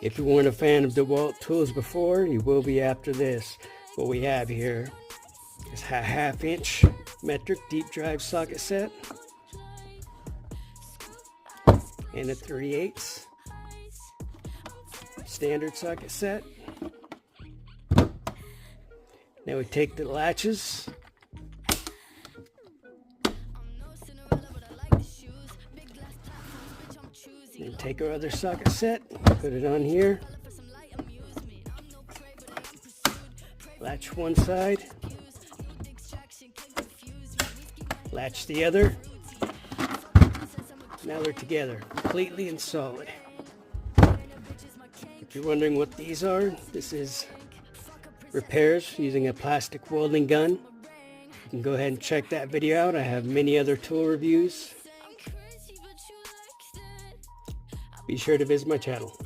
If you weren't a fan of Dewalt tools before, you will be after this. What we have here is a 1/2 inch metric deep drive socket set and a 3/8 standard socket set. Now we take the latches, and take our other socket set, put it on here, latch one side, latch the other. Now they're together, completely and solid. If you're wondering what these are, this is repairs using a plastic welding gun. You can go ahead and check that video out. I have many other tool reviews. Be sure to visit my channel.